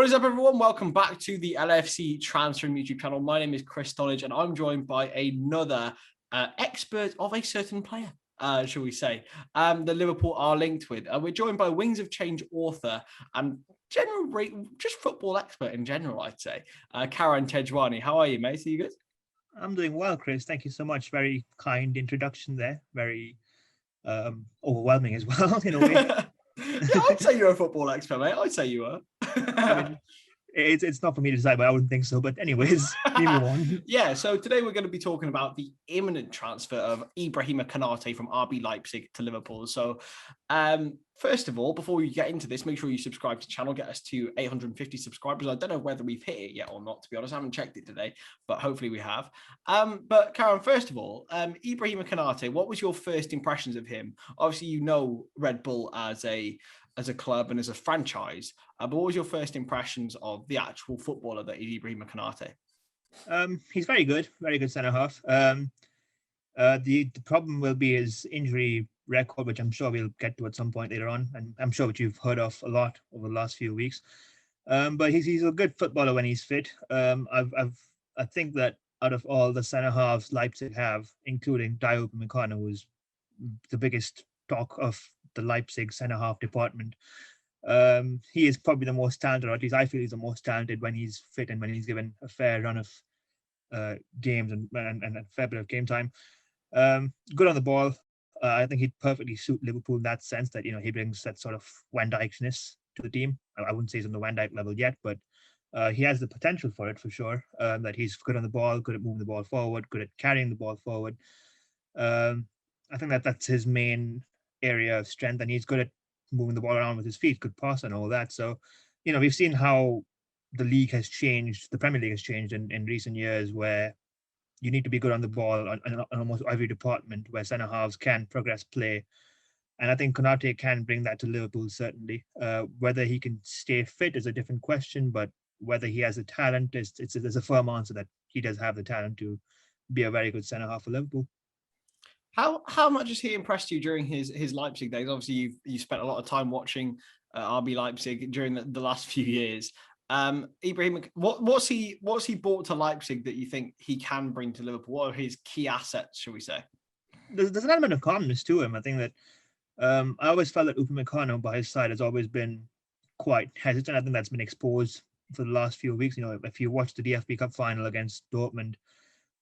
What is up, everyone? Welcome back to the LFC Transferring YouTube channel. My name is Chris Stollage, and I'm joined by another expert of a certain player, shall we say, the Liverpool are linked with. We're joined by Wings of Change author and just football expert in general, I'd say, Karan Tejwani. How are you, mate? Are you good? I'm doing well, Chris. Thank you so much. Very kind introduction there. Very overwhelming as well, in a way. Yeah, I'd say you're a football expert, mate. I'd say you are. I mean, it's not for me to decide, but I wouldn't think so. But anyways, we move on. Yeah, so today we're going to be talking about the imminent transfer of Ibrahima Konate from RB Leipzig to Liverpool. So first of all, before we get into this, make sure you subscribe to the channel, get us to 850 subscribers. I don't know whether we've hit it yet or not, to be honest. I haven't checked it today, but hopefully we have. But Karen, first of all, Ibrahima Konate, what was your first impressions of him? Obviously, you know Red Bull as a club and as a franchise, but what was your first impressions of the actual footballer that is Ibrahima Konate? He's very good centre half. The problem will be his injury record, which I'm sure we'll get to at some point later on, and I'm sure what you've heard of a lot over the last few weeks. But he's a good footballer when he's fit. I think that out of all the centre halves Leipzig have, including Ibrahima Konate, who's the biggest talk of the Leipzig centre half department. He is probably the most talented, or at least I feel he's the most talented when he's fit and when he's given a fair run of games and a fair bit of game time. Good on the ball. I think he'd perfectly suit Liverpool in that sense that, he brings that sort of Van Dijkness to the team. I wouldn't say he's on the Van Dijk level yet, but he has the potential for it for sure. That he's good on the ball, good at moving the ball forward, good at carrying the ball forward. I think that's his main area of strength, and he's good at moving the ball around with his feet, good pass and all that. So, we've seen how the league has changed, the Premier League has changed in recent years, where you need to be good on the ball on almost every department where centre halves can progress play. And I think Konate can bring that to Liverpool, certainly. Whether he can stay fit is a different question, but whether he has the talent, there's a firm answer that he does have the talent to be a very good centre half for Liverpool. How much has he impressed you during his Leipzig days? Obviously, you spent a lot of time watching RB Leipzig during the last few years. Ibrahim, what's he brought to Leipzig that you think he can bring to Liverpool? What are his key assets, shall we say? There's an element of calmness to him. I think that I always felt that Ibrahima Konate by his side has always been quite hesitant. I think that's been exposed for the last few weeks. If you watch the DFB Cup final against Dortmund,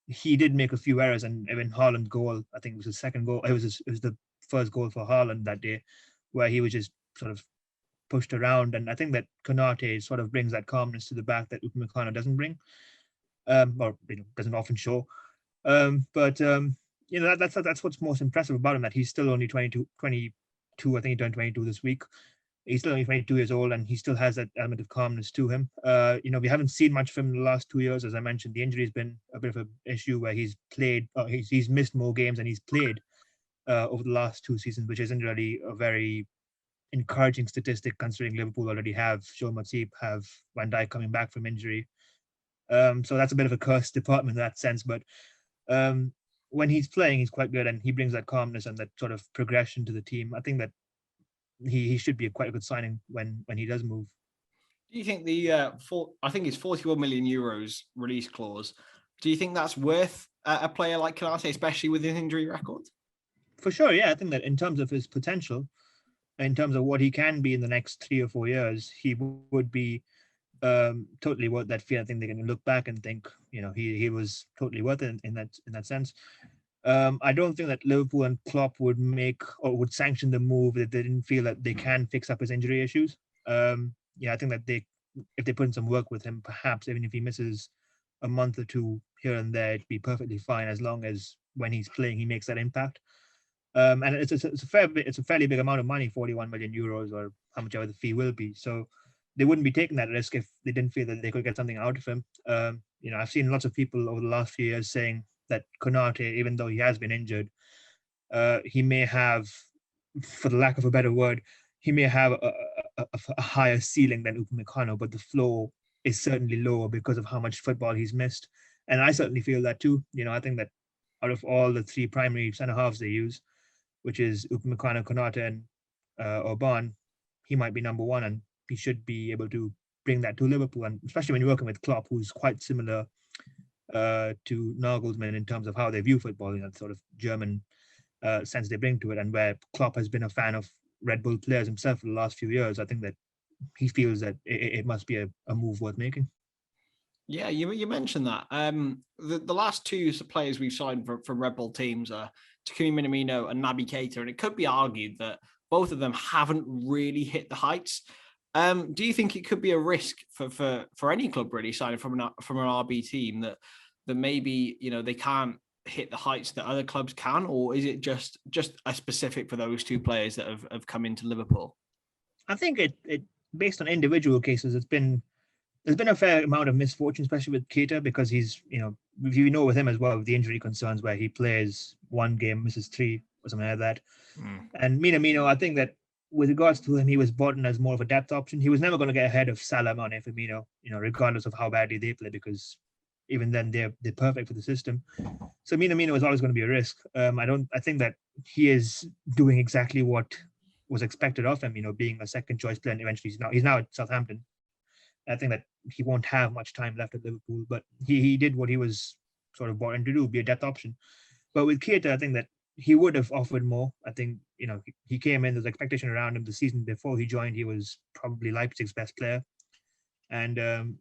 he did make a few errors, and even Haaland's goal, I think it was his second goal. It was the first goal for Haaland that day, where he was just sort of pushed around. And I think that Konate sort of brings that calmness to the back that Ibrahima Konate doesn't bring, or doesn't often show. But that's what's most impressive about him, that he's still only 22. I think he turned 22 this week. He's still only 22 years old, and he still has that element of calmness to him. We haven't seen much from him in the last 2 years. As I mentioned, the injury has been a bit of an issue where he's played, he's missed more games than he's played over the last 2 seasons, which isn't really a very encouraging statistic considering Liverpool already have Matty, have Van Dijk coming back from injury. So that's a bit of a cursed department in that sense. But when he's playing, he's quite good, and he brings that calmness and that sort of progression to the team. I think that he should be quite a good signing when he does move. Do you think I think it's 41 million euros release clause, do you think that's worth a player like Konate, especially with his injury record? For sure, yeah. I think that in terms of his potential, in terms of what he can be in the next 3 or 4 years, he would be totally worth that fee. I think they can look back and think, he was totally worth it in that sense. I don't think that Liverpool and Klopp would make or would sanction the move if they didn't feel that they can fix up his injury issues. I think that if they put in some work with him, perhaps even if he misses a month or two here and there, it'd be perfectly fine as long as when he's playing, he makes that impact. And it's a fairly big amount of money, 41 million euros, or how much ever the fee will be. So they wouldn't be taking that risk if they didn't feel that they could get something out of him. I've seen lots of people over the last few years saying that Konate, even though he has been injured, he may have, for the lack of a better word, he may have a higher ceiling than Ibrahima Konate, but the floor is certainly lower because of how much football he's missed. And I certainly feel that too. I think that out of all the 3 primary centre halves they use, which is Ibrahima Konate, and Orban, he might be number 1, and he should be able to bring that to Liverpool, and especially when you're working with Klopp, who's quite similar to Nagelsmann in terms of how they view football, sort of German sense they bring to it, and where Klopp has been a fan of Red Bull players himself for the last few years. I think that he feels that it must be a move worth making. Yeah, you mentioned that. The last two players we've signed from Red Bull teams are Takumi Minamino and Naby Keita, and it could be argued that both of them haven't really hit the heights. Do you think it could be a risk for any club really signing from an RB team that maybe they can't hit the heights that other clubs can, or is it just a specific for those two players that have come into Liverpool? I think it based on individual cases, there's been a fair amount of misfortune, especially with Keita, because he's with him as well, with the injury concerns where he plays one game, misses 3 or something like that. And Minamino, I think that with regards to him, he was bought in as more of a depth option. He was never going to get ahead of Salah, Mane, Firmino, regardless of how badly they play, because even then they're perfect for the system. So Minamino is always going to be a risk. I think that he is doing exactly what was expected of him, being a second choice player, and eventually he's now at Southampton. I think that he won't have much time left at Liverpool, but he did what he was sort of brought in to do, be a depth option. But with Keita, I think that he would have offered more. I think, he came in, there's expectation around him. The season before he joined, he was probably Leipzig's best player. And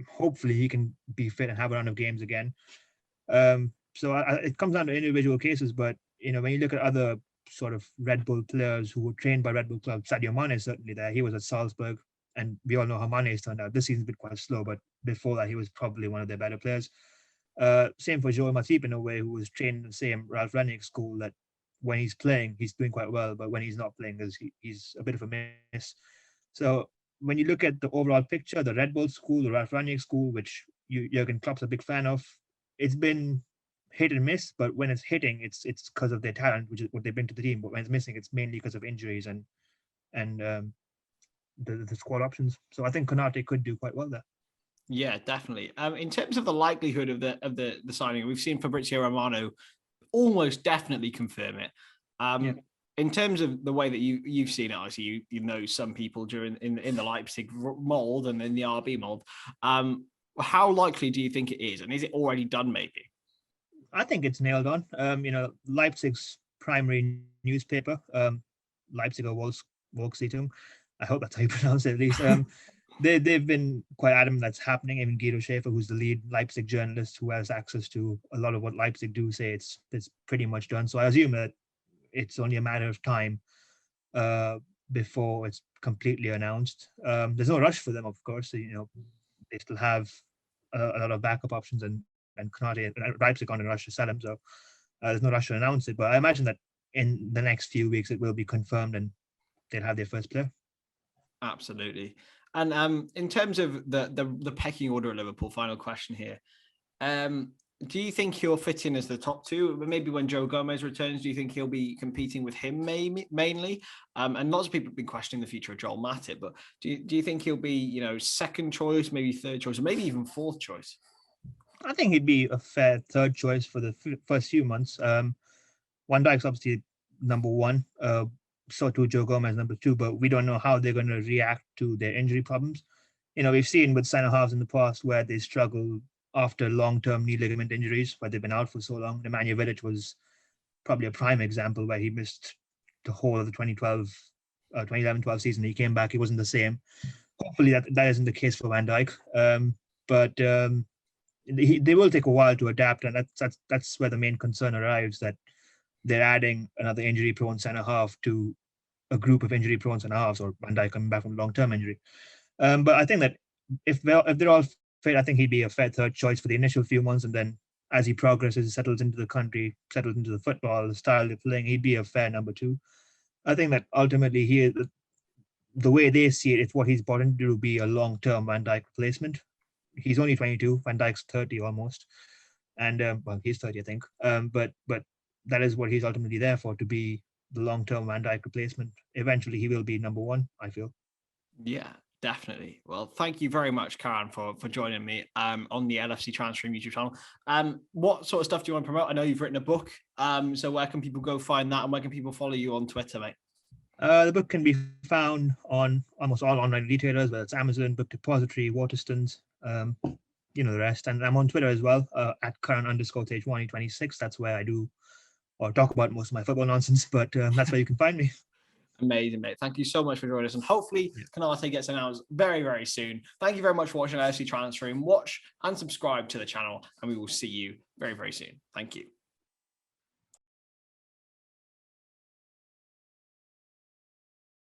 hopefully he can be fit and have a run of games again. So it comes down to individual cases, but, when you look at other sort of Red Bull players who were trained by Red Bull clubs, Sadio Mane is certainly there. He was at Salzburg, and we all know how Mane has turned out. This season's been quite slow, but before that, he was probably one of their better players. Same for Joel Matip in a way, who was trained in the same Ralph Rangnick school, that when he's playing, he's doing quite well, but when he's not playing, he's a bit of a miss. So when you look at the overall picture, the Red Bull school, the Ralph Rangnick school, which Jurgen Klopp's a big fan of, it's been hit and miss, but when it's hitting, it's because of their talent, which is what they bring to the team. But when it's missing, it's mainly because of injuries and the squad options. So I think Konate could do quite well there. Yeah, definitely. In terms of the likelihood of the signing, we've seen Fabrizio Romano almost definitely confirm it. In terms of the way that you've seen it, obviously you some people during in the Leipzig mold and in the RB mold. How likely do you think it is, and is it already done? Maybe. I think it's nailed on. Leipzig's primary newspaper, Leipziger Volkszeitung, I hope that's how you pronounce it at least. They've been quite adamant that's happening. Even Guido Schäfer, who's the lead Leipzig journalist who has access to a lot of what Leipzig do, say it's pretty much done. So I assume that it's only a matter of time before it's completely announced. There's no rush for them, of course. So, they still have a lot of backup options, and Konate and Leipzig aren't in a rush to sell him. So there's no rush to announce it. But I imagine that in the next few weeks it will be confirmed and they'll have their first player. Absolutely. And in terms of the pecking order at Liverpool, final question here. Do you think he'll fit in as the top two? Maybe when Joe Gomez returns, do you think he'll be competing with him mainly? And lots of people have been questioning the future of Joel Matip, but do you think he'll be, second choice, maybe third choice, or maybe even fourth choice? I think he'd be a fair third choice for the first few months. Van Dijk's obviously number one. So too Joe Gomez number two, but we don't know how they're going to react to their injury problems. We've seen with centre halves in the past where they struggle after long-term knee ligament injuries, where they've been out for so long. Nemanja Vidic was probably a prime example, where he missed the whole of the 2011-12 season. He came back, he wasn't the same. Hopefully that isn't the case for Van Dijk. But they will take a while to adapt, and that's where the main concern arrives, that they're adding another injury-prone centre half to a group of injury-prone centre halves, or Van Dijk coming back from long-term injury. But I think that if they're all fit, I think he'd be a fair third choice for the initial few months, and then as he progresses, settles into the country, settles into the football, the style they're playing, he'd be a fair number two. I think that ultimately the way they see it, it's what he's brought in to be a long-term Van Dijk replacement. He's only 22, Van Dijk's 30 almost, and he's 30, I think. But that is what he's ultimately there for, to be the long-term Van Dijk replacement. Eventually, he will be number one, I feel. Yeah, definitely. Well, thank you very much, Karan, for joining me on the LFC Transfer YouTube channel. What sort of stuff do you want to promote? I know you've written a book. So where can people go find that, and where can people follow you on Twitter, mate? The book can be found on almost all online retailers, whether it's Amazon, Book Depository, Waterstones, you know the rest. And I'm on Twitter as well, at Karan_Tejwani 26. That's where I do or talk about most of my football nonsense, but that's where you can find me. Amazing, mate. Thank you so much for joining us. And hopefully Konate gets announced very, very soon. Thank you very much for watching LFC Transfer Room. Watch and subscribe to the channel, and we will see you very, very soon. Thank you.